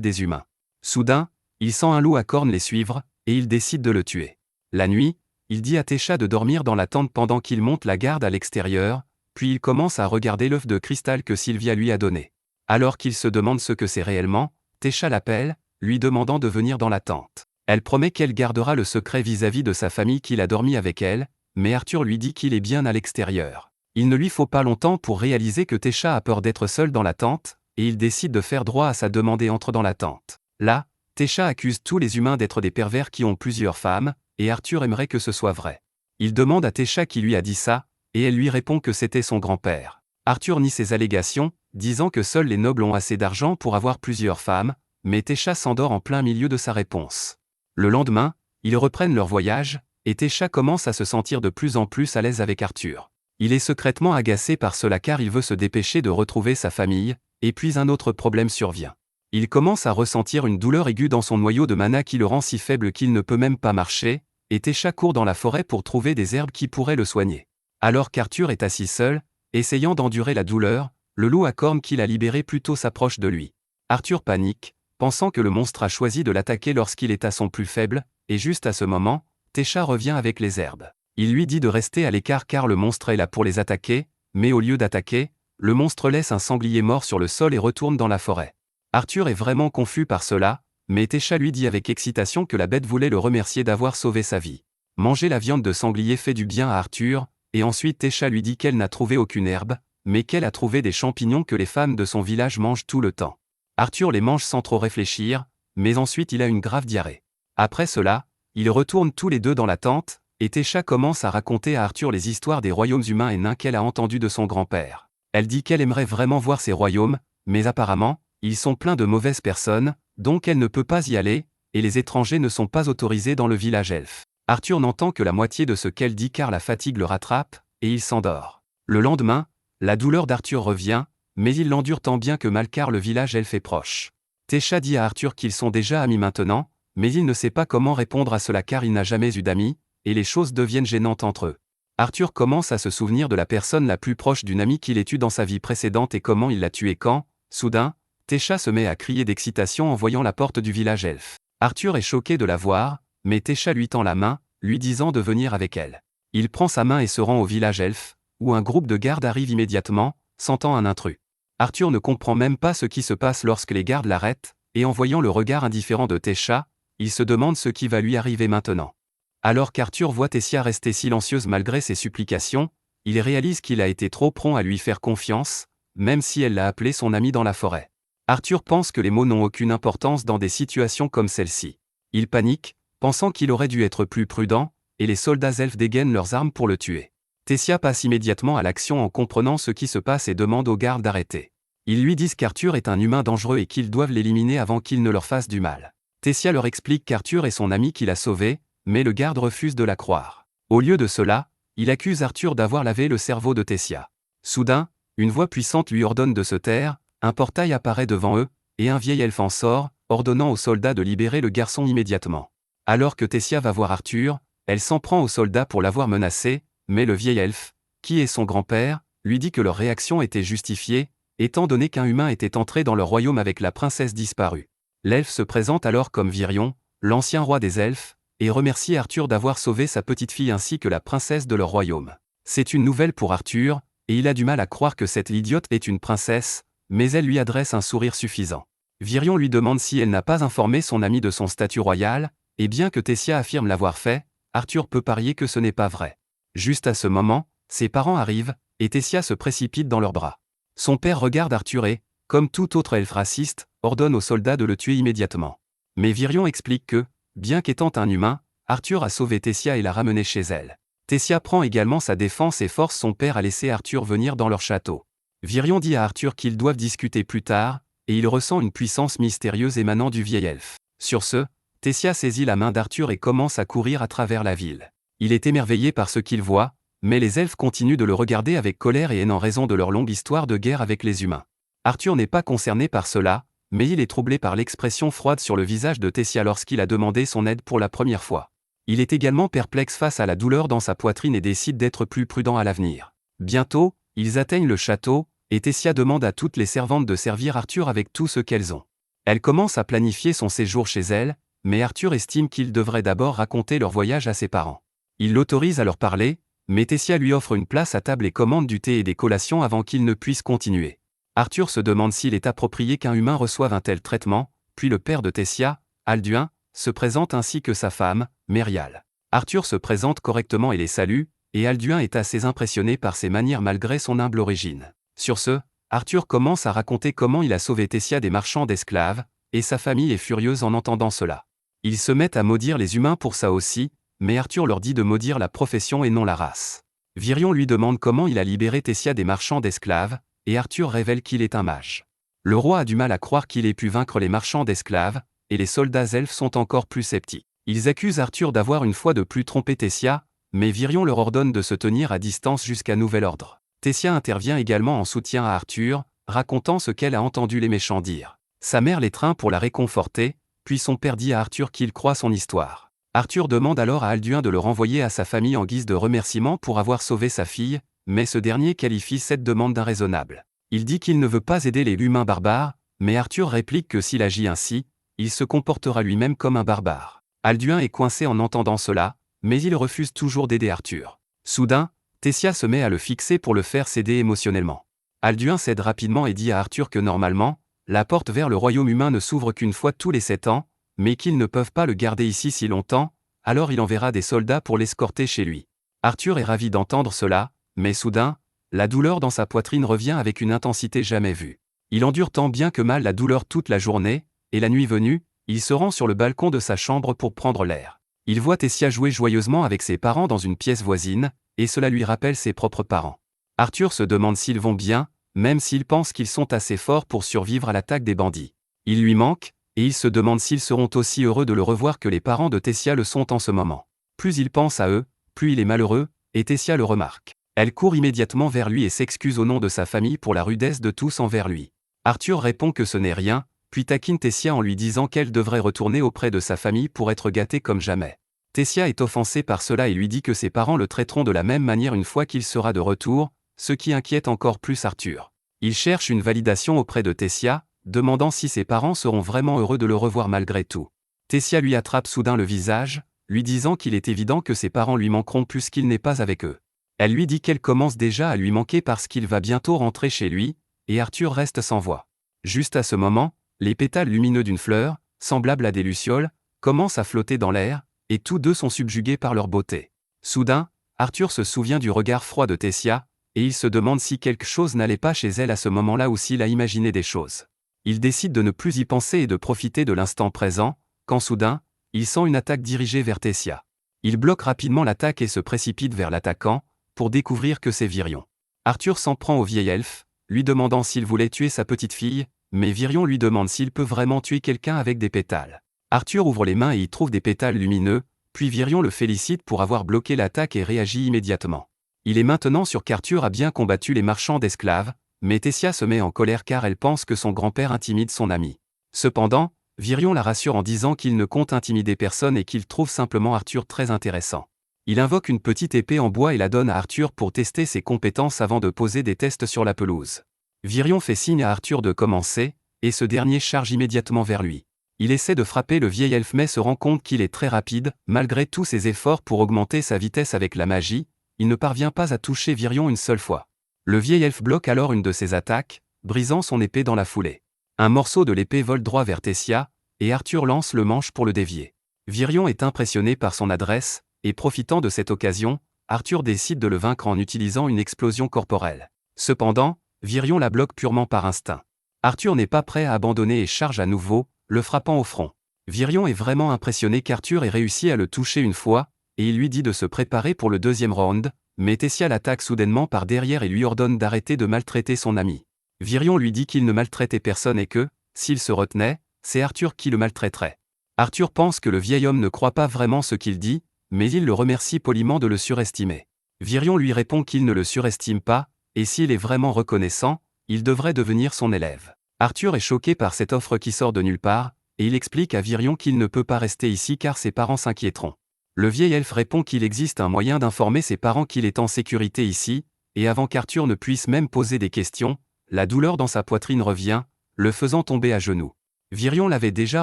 des humains. Soudain, il sent un loup à cornes les suivre, et il décide de le tuer. La nuit, il dit à Tesha de dormir dans la tente pendant qu'il monte la garde à l'extérieur, puis il commence à regarder l'œuf de cristal que Sylvia lui a donné. Alors qu'il se demande ce que c'est réellement, Tesha l'appelle, lui demandant de venir dans la tente. Elle promet qu'elle gardera le secret vis-à-vis de sa famille qu'il a dormi avec elle, mais Arthur lui dit qu'il est bien à l'extérieur. Il ne lui faut pas longtemps pour réaliser que Tesha a peur d'être seule dans la tente, et il décide de faire droit à sa demande et entre dans la tente. Là, Tesha accuse tous les humains d'être des pervers qui ont plusieurs femmes, et Arthur aimerait que ce soit vrai. Il demande à Tesha qui lui a dit ça, et elle lui répond que c'était son grand-père. Arthur nie ces allégations, disant que seuls les nobles ont assez d'argent pour avoir plusieurs femmes, mais Tesha s'endort en plein milieu de sa réponse. Le lendemain, ils reprennent leur voyage, et Tesha commence à se sentir de plus en plus à l'aise avec Arthur. Il est secrètement agacé par cela car il veut se dépêcher de retrouver sa famille, et puis un autre problème survient. Il commence à ressentir une douleur aiguë dans son noyau de mana qui le rend si faible qu'il ne peut même pas marcher, et Tesha court dans la forêt pour trouver des herbes qui pourraient le soigner. Alors qu'Arthur est assis seul, essayant d'endurer la douleur, le loup à cornes qu'il a libéré plus tôt s'approche de lui. Arthur panique, pensant que le monstre a choisi de l'attaquer lorsqu'il est à son plus faible, et juste à ce moment, Tesha revient avec les herbes. Il lui dit de rester à l'écart car le monstre est là pour les attaquer, mais au lieu d'attaquer, le monstre laisse un sanglier mort sur le sol et retourne dans la forêt. Arthur est vraiment confus par cela, mais Tesha lui dit avec excitation que la bête voulait le remercier d'avoir sauvé sa vie. Manger la viande de sanglier fait du bien à Arthur, et ensuite Tesha lui dit qu'elle n'a trouvé aucune herbe, mais qu'elle a trouvé des champignons que les femmes de son village mangent tout le temps. Arthur les mange sans trop réfléchir, mais ensuite il a une grave diarrhée. Après cela, Ils retournent tous les deux dans la tente, et Tesha commence à raconter à Arthur les histoires des royaumes humains et nains qu'elle a entendus de son grand-père. Elle dit qu'elle aimerait vraiment voir ces royaumes, mais apparemment, ils sont pleins de mauvaises personnes, donc elle ne peut pas y aller, et les étrangers ne sont pas autorisés dans le village elfe. Arthur n'entend que la moitié de ce qu'elle dit car la fatigue le rattrape, et il s'endort. Le lendemain, la douleur d'Arthur revient, mais il l'endure tant bien que mal car le village elfe est proche. Tesha dit à Arthur qu'ils sont déjà amis maintenant, mais il ne sait pas comment répondre à cela car il n'a jamais eu d'amis, et les choses deviennent gênantes entre eux. Arthur commence à se souvenir de la personne la plus proche d'une amie qu'il ait eue dans sa vie précédente et comment il l'a tuée quand, soudain, Tesha se met à crier d'excitation en voyant la porte du village elfe. Arthur est choqué de la voir, mais Tesha lui tend la main, lui disant de venir avec elle. Il prend sa main et se rend au village elfe, où un groupe de gardes arrive immédiatement, sentant un intrus. Arthur ne comprend même pas ce qui se passe lorsque les gardes l'arrêtent, et en voyant le regard indifférent de Tesha, il se demande ce qui va lui arriver maintenant. Alors qu'Arthur voit Tessia rester silencieuse malgré ses supplications, il réalise qu'il a été trop prompt à lui faire confiance, même si elle l'a appelé son ami dans la forêt. Arthur pense que les mots n'ont aucune importance dans des situations comme celle-ci. Il panique, pensant qu'il aurait dû être plus prudent, et les soldats elfes dégainent leurs armes pour le tuer. Tessia passe immédiatement à l'action en comprenant ce qui se passe et demande aux gardes d'arrêter. Ils lui disent qu'Arthur est un humain dangereux et qu'ils doivent l'éliminer avant qu'il ne leur fasse du mal. Tessia leur explique qu'Arthur est son ami qui l'a sauvé, mais le garde refuse de la croire. Au lieu de cela, il accuse Arthur d'avoir lavé le cerveau de Tessia. Soudain, une voix puissante lui ordonne de se taire, un portail apparaît devant eux, et un vieil elfe en sort, ordonnant aux soldats de libérer le garçon immédiatement. Alors que Tessia va voir Arthur, elle s'en prend aux soldats pour l'avoir menacé, mais le vieil elfe, qui est son grand-père, lui dit que leur réaction était justifiée, étant donné qu'un humain était entré dans leur royaume avec la princesse disparue. L'elfe se présente alors comme Virion, l'ancien roi des elfes, et remercie Arthur d'avoir sauvé sa petite fille ainsi que la princesse de leur royaume. C'est une nouvelle pour Arthur, et il a du mal à croire que cette idiote est une princesse, mais elle lui adresse un sourire suffisant. Virion lui demande si elle n'a pas informé son ami de son statut royal, et bien que Tessia affirme l'avoir fait, Arthur peut parier que ce n'est pas vrai. Juste à ce moment, ses parents arrivent, et Tessia se précipite dans leurs bras. Son père regarde Arthur et, comme tout autre elfe raciste, ordonne aux soldats de le tuer immédiatement. Mais Virion explique que, bien qu'étant un humain, Arthur a sauvé Tessia et l'a ramené chez elle. Tessia prend également sa défense et force son père à laisser Arthur venir dans leur château. Virion dit à Arthur qu'ils doivent discuter plus tard, et il ressent une puissance mystérieuse émanant du vieil elfe. Sur ce, Tessia saisit la main d'Arthur et commence à courir à travers la ville. Il est émerveillé par ce qu'il voit, mais les elfes continuent de le regarder avec colère et haine en raison de leur longue histoire de guerre avec les humains. Arthur n'est pas concerné par cela, mais il est troublé par l'expression froide sur le visage de Tessia lorsqu'il a demandé son aide pour la première fois. Il est également perplexe face à la douleur dans sa poitrine et décide d'être plus prudent à l'avenir. Bientôt, ils atteignent le château, et Tessia demande à toutes les servantes de servir Arthur avec tout ce qu'elles ont. Elle commence à planifier son séjour chez elle, mais Arthur estime qu'il devrait d'abord raconter leur voyage à ses parents. Il l'autorise à leur parler, mais Tessia lui offre une place à table et commande du thé et des collations avant qu'il ne puisse continuer. Arthur se demande s'il est approprié qu'un humain reçoive un tel traitement, puis le père de Tessia, Alduin, se présente ainsi que sa femme, Merial. Arthur se présente correctement et les salue, et Alduin est assez impressionné par ses manières malgré son humble origine. Sur ce, Arthur commence à raconter comment il a sauvé Tessia des marchands d'esclaves, et sa famille est furieuse en entendant cela. Ils se mettent à maudire les humains pour ça aussi, mais Arthur leur dit de maudire la profession et non la race. Virion lui demande comment il a libéré Tessia des marchands d'esclaves, et Arthur révèle qu'il est un mage. Le roi a du mal à croire qu'il ait pu vaincre les marchands d'esclaves, et les soldats elfes sont encore plus sceptiques. Ils accusent Arthur d'avoir une fois de plus trompé Tessia, mais Virion leur ordonne de se tenir à distance jusqu'à nouvel ordre. Tessia intervient également en soutien à Arthur, racontant ce qu'elle a entendu les méchants dire. Sa mère l'étreint pour la réconforter, puis son père dit à Arthur qu'il croit son histoire. Arthur demande alors à Alduin de le renvoyer à sa famille en guise de remerciement pour avoir sauvé sa fille, mais ce dernier qualifie cette demande d'inraisonnable. Il dit qu'il ne veut pas aider les humains barbares, mais Arthur réplique que s'il agit ainsi, il se comportera lui-même comme un barbare. Alduin est coincé en entendant cela, mais il refuse toujours d'aider Arthur. Soudain, Tessia se met à le fixer pour le faire céder émotionnellement. Alduin cède rapidement et dit à Arthur que normalement, la porte vers le royaume humain ne s'ouvre qu'une fois tous les 7 ans, mais qu'ils ne peuvent pas le garder ici si longtemps, alors il enverra des soldats pour l'escorter chez lui. Arthur est ravi d'entendre cela, mais soudain, la douleur dans sa poitrine revient avec une intensité jamais vue. Il endure tant bien que mal la douleur toute la journée, et la nuit venue, il se rend sur le balcon de sa chambre pour prendre l'air. Il voit Tessia jouer joyeusement avec ses parents dans une pièce voisine, et cela lui rappelle ses propres parents. Arthur se demande s'ils vont bien, même s'il pense qu'ils sont assez forts pour survivre à l'attaque des bandits. Il lui manque, et il se demande s'ils seront aussi heureux de le revoir que les parents de Tessia le sont en ce moment. Plus il pense à eux, plus il est malheureux, et Tessia le remarque. Elle court immédiatement vers lui et s'excuse au nom de sa famille pour la rudesse de tous envers lui. Arthur répond que ce n'est rien, puis taquine Tessia en lui disant qu'elle devrait retourner auprès de sa famille pour être gâtée comme jamais. Tessia est offensée par cela et lui dit que ses parents le traiteront de la même manière une fois qu'il sera de retour, ce qui inquiète encore plus Arthur. Il cherche une validation auprès de Tessia, demandant si ses parents seront vraiment heureux de le revoir malgré tout. Tessia lui attrape soudain le visage, lui disant qu'il est évident que ses parents lui manqueront plus qu'il n'est pas avec eux. Elle lui dit qu'elle commence déjà à lui manquer parce qu'il va bientôt rentrer chez lui, et Arthur reste sans voix. Juste à ce moment, les pétales lumineux d'une fleur, semblables à des lucioles, commencent à flotter dans l'air, et tous deux sont subjugués par leur beauté. Soudain, Arthur se souvient du regard froid de Tessia, et il se demande si quelque chose n'allait pas chez elle à ce moment-là ou s'il a imaginé des choses. Il décide de ne plus y penser et de profiter de l'instant présent, quand soudain, il sent une attaque dirigée vers Tessia. Il bloque rapidement l'attaque et se précipite vers l'attaquant, pour découvrir que c'est Virion. Arthur s'en prend au vieil elfe, lui demandant s'il voulait tuer sa petite fille, mais Virion lui demande s'il peut vraiment tuer quelqu'un avec des pétales. Arthur ouvre les mains et y trouve des pétales lumineux, puis Virion le félicite pour avoir bloqué l'attaque et réagit immédiatement. Il est maintenant sûr qu'Arthur a bien combattu les marchands d'esclaves, mais Tessia se met en colère car elle pense que son grand-père intimide son ami. Cependant, Virion la rassure en disant qu'il ne compte intimider personne et qu'il trouve simplement Arthur très intéressant. Il invoque une petite épée en bois et la donne à Arthur pour tester ses compétences avant de poser des tests sur la pelouse. Virion fait signe à Arthur de commencer, et ce dernier charge immédiatement vers lui. Il essaie de frapper le vieil elfe mais se rend compte qu'il est très rapide, malgré tous ses efforts pour augmenter sa vitesse avec la magie, il ne parvient pas à toucher Virion une seule fois. Le vieil elfe bloque alors une de ses attaques, brisant son épée dans la foulée. Un morceau de l'épée vole droit vers Tessia, et Arthur lance le manche pour le dévier. Virion est impressionné par son adresse, et profitant de cette occasion, Arthur décide de le vaincre en utilisant une explosion corporelle. Cependant, Virion la bloque purement par instinct. Arthur n'est pas prêt à abandonner et charge à nouveau, le frappant au front. Virion est vraiment impressionné qu'Arthur ait réussi à le toucher une fois, et il lui dit de se préparer pour le deuxième round, mais Tessia l'attaque soudainement par derrière et lui ordonne d'arrêter de maltraiter son ami. Virion lui dit qu'il ne maltraitait personne et que, s'il se retenait, c'est Arthur qui le maltraiterait. Arthur pense que le vieil homme ne croit pas vraiment ce qu'il dit, mais il le remercie poliment de le surestimer. Virion lui répond qu'il ne le surestime pas, et s'il est vraiment reconnaissant, il devrait devenir son élève. Arthur est choqué par cette offre qui sort de nulle part, et il explique à Virion qu'il ne peut pas rester ici car ses parents s'inquiéteront. Le vieil elfe répond qu'il existe un moyen d'informer ses parents qu'il est en sécurité ici, et avant qu'Arthur ne puisse même poser des questions, la douleur dans sa poitrine revient, le faisant tomber à genoux. Virion l'avait déjà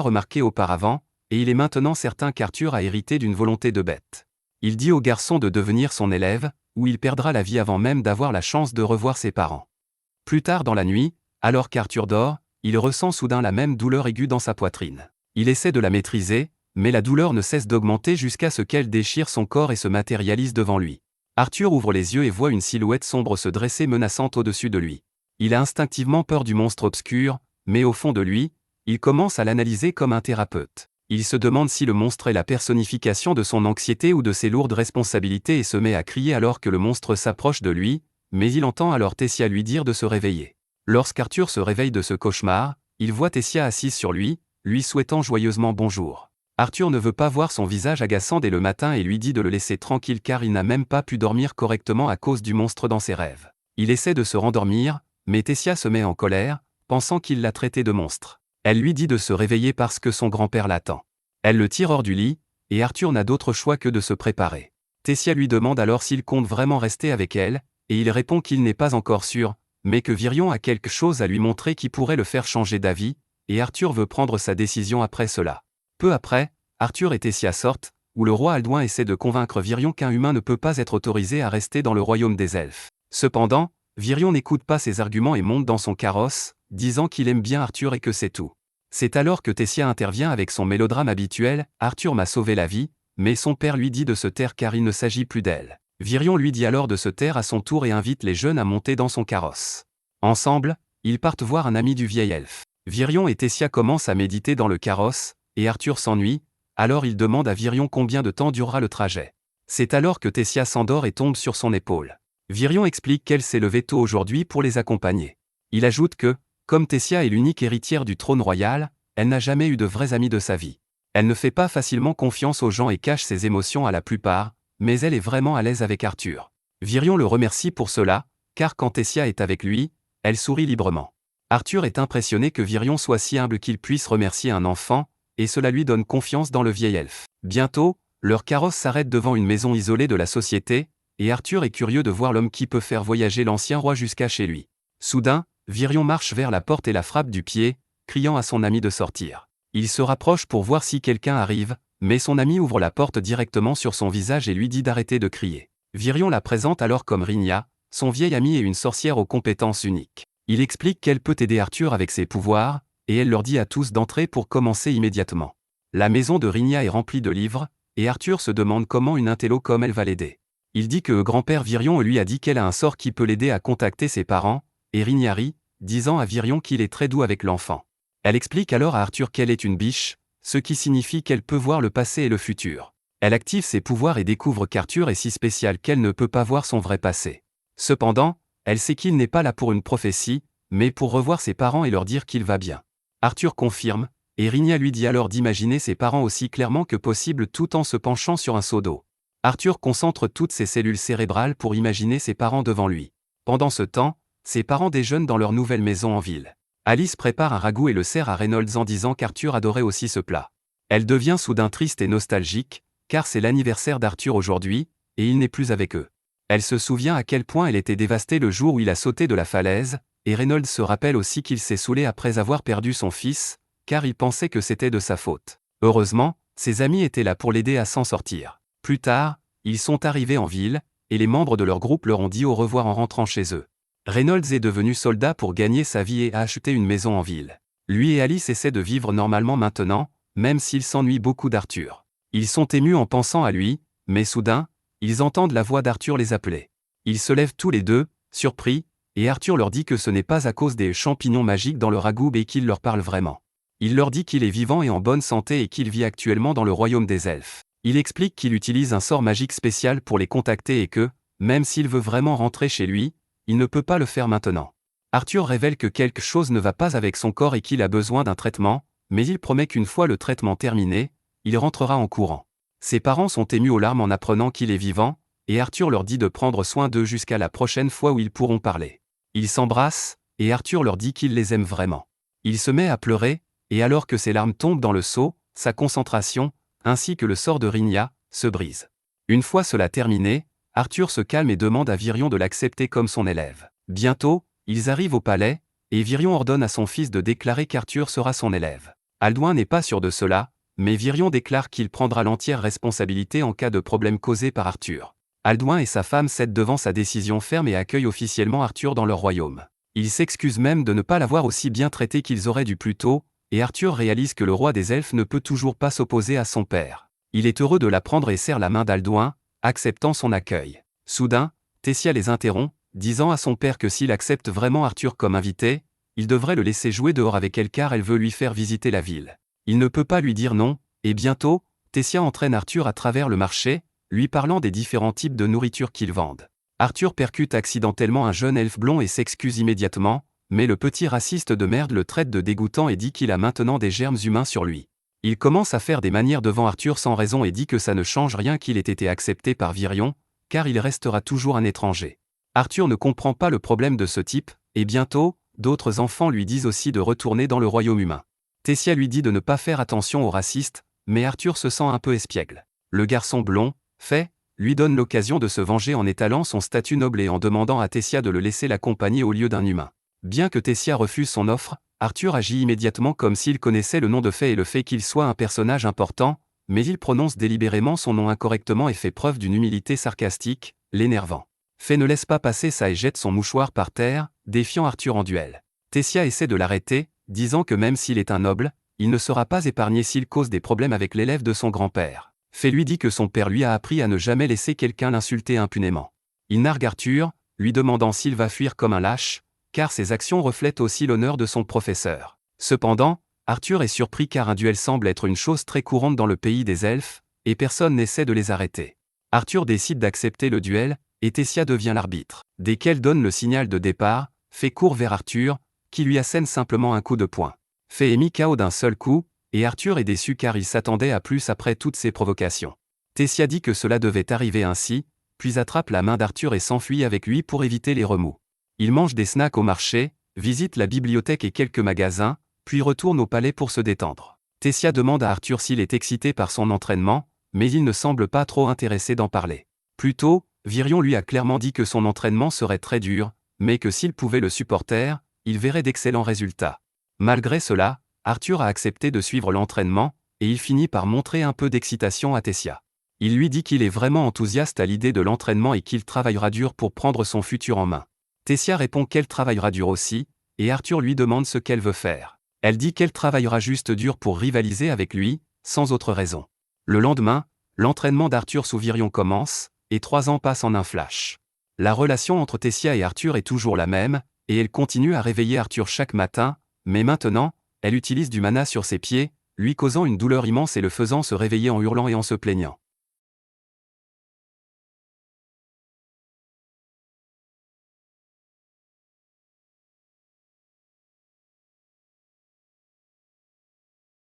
remarqué auparavant, et il est maintenant certain qu'Arthur a hérité d'une volonté de bête. Il dit au garçon de devenir son élève, ou il perdra la vie avant même d'avoir la chance de revoir ses parents. Plus tard dans la nuit, alors qu'Arthur dort, il ressent soudain la même douleur aiguë dans sa poitrine. Il essaie de la maîtriser, mais la douleur ne cesse d'augmenter jusqu'à ce qu'elle déchire son corps et se matérialise devant lui. Arthur ouvre les yeux et voit une silhouette sombre se dresser menaçante au-dessus de lui. Il a instinctivement peur du monstre obscur, mais au fond de lui, il commence à l'analyser comme un thérapeute. Il se demande si le monstre est la personnification de son anxiété ou de ses lourdes responsabilités et se met à crier alors que le monstre s'approche de lui, mais il entend alors Tessia lui dire de se réveiller. Lorsqu'Arthur se réveille de ce cauchemar, il voit Tessia assise sur lui souhaitant joyeusement bonjour. Arthur ne veut pas voir son visage agaçant dès le matin et lui dit de le laisser tranquille car il n'a même pas pu dormir correctement à cause du monstre dans ses rêves. Il essaie de se rendormir, mais Tessia se met en colère, pensant qu'il l'a traité de monstre. Elle lui dit de se réveiller parce que son grand-père l'attend. Elle le tire hors du lit, et Arthur n'a d'autre choix que de se préparer. Tessia lui demande alors s'il compte vraiment rester avec elle, et il répond qu'il n'est pas encore sûr, mais que Virion a quelque chose à lui montrer qui pourrait le faire changer d'avis, et Arthur veut prendre sa décision après cela. Peu après, Arthur et Tessia sortent, où le roi Aldouin essaie de convaincre Virion qu'un humain ne peut pas être autorisé à rester dans le royaume des elfes. Cependant, Virion n'écoute pas ses arguments et monte dans son carrosse, disant qu'il aime bien Arthur et que c'est tout. C'est alors que Tessia intervient avec son mélodrame habituel, « Arthur m'a sauvé la vie », mais son père lui dit de se taire car il ne s'agit plus d'elle. Virion lui dit alors de se taire à son tour et invite les jeunes à monter dans son carrosse. Ensemble, ils partent voir un ami du vieil elfe. Virion et Tessia commencent à méditer dans le carrosse, et Arthur s'ennuie, Alors il demande à Virion combien de temps durera le trajet. C'est alors que Tessia s'endort et tombe sur son épaule. Virion explique qu'elle s'est levée tôt aujourd'hui pour les accompagner. Il ajoute que, comme Tessia est l'unique héritière du trône royal, elle n'a jamais eu de vrais amis de sa vie. Elle ne fait pas facilement confiance aux gens et cache ses émotions à la plupart, mais elle est vraiment à l'aise avec Arthur. Virion le remercie pour cela, car quand Tessia est avec lui, elle sourit librement. Arthur est impressionné que Virion soit si humble qu'il puisse remercier un enfant, et cela lui donne confiance dans le vieil elfe. Bientôt, leur carrosse s'arrête devant une maison isolée de la société, et Arthur est curieux de voir l'homme qui peut faire voyager l'ancien roi jusqu'à chez lui. Soudain, Virion marche vers la porte et la frappe du pied, criant à son ami de sortir. Il se rapproche pour voir si quelqu'un arrive, mais son ami ouvre la porte directement sur son visage et lui dit d'arrêter de crier. Virion la présente alors comme Rhynnia, son vieil ami et une sorcière aux compétences uniques. Il explique qu'elle peut aider Arthur avec ses pouvoirs, et elle leur dit à tous d'entrer pour commencer immédiatement. La maison de Rhynnia est remplie de livres, et Arthur se demande comment une intello comme elle va l'aider. Il dit que grand-père Virion lui a dit qu'elle a un sort qui peut l'aider à contacter ses parents, et Rhynnia rit, disant à Virion qu'il est très doux avec l'enfant. Elle explique alors à Arthur qu'elle est une biche, ce qui signifie qu'elle peut voir le passé et le futur. Elle active ses pouvoirs et découvre qu'Arthur est si spécial qu'elle ne peut pas voir son vrai passé. Cependant, elle sait qu'il n'est pas là pour une prophétie, mais pour revoir ses parents et leur dire qu'il va bien. Arthur confirme, et Rhynnia lui dit alors d'imaginer ses parents aussi clairement que possible tout en se penchant sur un seau d'eau. Arthur concentre toutes ses cellules cérébrales pour imaginer ses parents devant lui. Pendant ce temps, ses parents déjeunent dans leur nouvelle maison en ville. Alice prépare un ragoût et le sert à Reynolds en disant qu'Arthur adorait aussi ce plat. Elle devient soudain triste et nostalgique, car c'est l'anniversaire d'Arthur aujourd'hui, et il n'est plus avec eux. Elle se souvient à quel point elle était dévastée le jour où il a sauté de la falaise, et Reynolds se rappelle aussi qu'il s'est saoulé après avoir perdu son fils, car il pensait que c'était de sa faute. Heureusement, ses amis étaient là pour l'aider à s'en sortir. Plus tard, ils sont arrivés en ville, et les membres de leur groupe leur ont dit au revoir en rentrant chez eux. Reynolds est devenu soldat pour gagner sa vie et a acheté une maison en ville. Lui et Alice essaient de vivre normalement maintenant, même s'ils s'ennuient beaucoup d'Arthur. Ils sont émus en pensant à lui, mais soudain, ils entendent la voix d'Arthur les appeler. Ils se lèvent tous les deux, surpris, et Arthur leur dit que ce n'est pas à cause des champignons magiques dans le ragoût et qu'il leur parle vraiment. Il leur dit qu'il est vivant et en bonne santé et qu'il vit actuellement dans le royaume des elfes. Il explique qu'il utilise un sort magique spécial pour les contacter et que, même s'il veut vraiment rentrer chez lui, il ne peut pas le faire maintenant. Arthur révèle que quelque chose ne va pas avec son corps et qu'il a besoin d'un traitement, mais il promet qu'une fois le traitement terminé, il rentrera en courant. Ses parents sont émus aux larmes en apprenant qu'il est vivant, et Arthur leur dit de prendre soin d'eux jusqu'à la prochaine fois où ils pourront parler. Ils s'embrassent, et Arthur leur dit qu'il les aime vraiment. Il se met à pleurer, et alors que ses larmes tombent dans le seau, sa concentration, ainsi que le sort de Rhynnia, se brise. Une fois cela terminé, Arthur se calme et demande à Virion de l'accepter comme son élève. Bientôt, ils arrivent au palais, et Virion ordonne à son fils de déclarer qu'Arthur sera son élève. Aldouin n'est pas sûr de cela, mais Virion déclare qu'il prendra l'entière responsabilité en cas de problème causé par Arthur. Aldouin et sa femme cèdent devant sa décision ferme et accueillent officiellement Arthur dans leur royaume. Ils s'excusent même de ne pas l'avoir aussi bien traité qu'ils auraient dû plus tôt, et Arthur réalise que le roi des elfes ne peut toujours pas s'opposer à son père. Il est heureux de l'apprendre et serre la main d'Aldouin, acceptant son accueil. Soudain, Tessia les interrompt, disant à son père que s'il accepte vraiment Arthur comme invité, il devrait le laisser jouer dehors avec elle car elle veut lui faire visiter la ville. Il ne peut pas lui dire non, et bientôt, Tessia entraîne Arthur à travers le marché, lui parlant des différents types de nourriture qu'ils vendent. Arthur percute accidentellement un jeune elfe blond et s'excuse immédiatement, mais le petit raciste de merde le traite de dégoûtant et dit qu'il a maintenant des germes humains sur lui. Il commence à faire des manières devant Arthur sans raison et dit que ça ne change rien qu'il ait été accepté par Virion, car il restera toujours un étranger. Arthur ne comprend pas le problème de ce type, et bientôt, d'autres enfants lui disent aussi de retourner dans le royaume humain. Tessia lui dit de ne pas faire attention aux racistes, mais Arthur se sent un peu espiègle. Le garçon blond, fait, lui donne l'occasion de se venger en étalant son statut noble et en demandant à Tessia de le laisser l'accompagner au lieu d'un humain. Bien que Tessia refuse son offre, Arthur agit immédiatement comme s'il connaissait le nom de Fay et le fait qu'il soit un personnage important, mais il prononce délibérément son nom incorrectement et fait preuve d'une humilité sarcastique, l'énervant. Fay ne laisse pas passer ça et jette son mouchoir par terre, défiant Arthur en duel. Tessia essaie de l'arrêter, disant que même s'il est un noble, il ne sera pas épargné s'il cause des problèmes avec l'élève de son grand-père. Fay lui dit que son père lui a appris à ne jamais laisser quelqu'un l'insulter impunément. Il nargue Arthur, lui demandant s'il va fuir comme un lâche, car ses actions reflètent aussi l'honneur de son professeur. Cependant, Arthur est surpris car un duel semble être une chose très courante dans le pays des elfes, et personne n'essaie de les arrêter. Arthur décide d'accepter le duel, et Tessia devient l'arbitre. Dès qu'elle donne le signal de départ, Fée court vers Arthur, qui lui assène simplement un coup de poing. Fée est mis KO d'un seul coup, et Arthur est déçu car il s'attendait à plus après toutes ces provocations. Tessia dit que cela devait arriver ainsi, puis attrape la main d'Arthur et s'enfuit avec lui pour éviter les remous. Il mange des snacks au marché, visite la bibliothèque et quelques magasins, puis retourne au palais pour se détendre. Tessia demande à Arthur s'il est excité par son entraînement, mais il ne semble pas trop intéressé d'en parler. Plus tôt, Virion lui a clairement dit que son entraînement serait très dur, mais que s'il pouvait le supporter, il verrait d'excellents résultats. Malgré cela, Arthur a accepté de suivre l'entraînement, et il finit par montrer un peu d'excitation à Tessia. Il lui dit qu'il est vraiment enthousiaste à l'idée de l'entraînement et qu'il travaillera dur pour prendre son futur en main. Tessia répond qu'elle travaillera dur aussi, et Arthur lui demande ce qu'elle veut faire. Elle dit qu'elle travaillera juste dur pour rivaliser avec lui, sans autre raison. Le lendemain, l'entraînement d'Arthur sous Virion commence, et 3 ans passent en un flash. La relation entre Tessia et Arthur est toujours la même, et elle continue à réveiller Arthur chaque matin, mais maintenant, elle utilise du mana sur ses pieds, lui causant une douleur immense et le faisant se réveiller en hurlant et en se plaignant.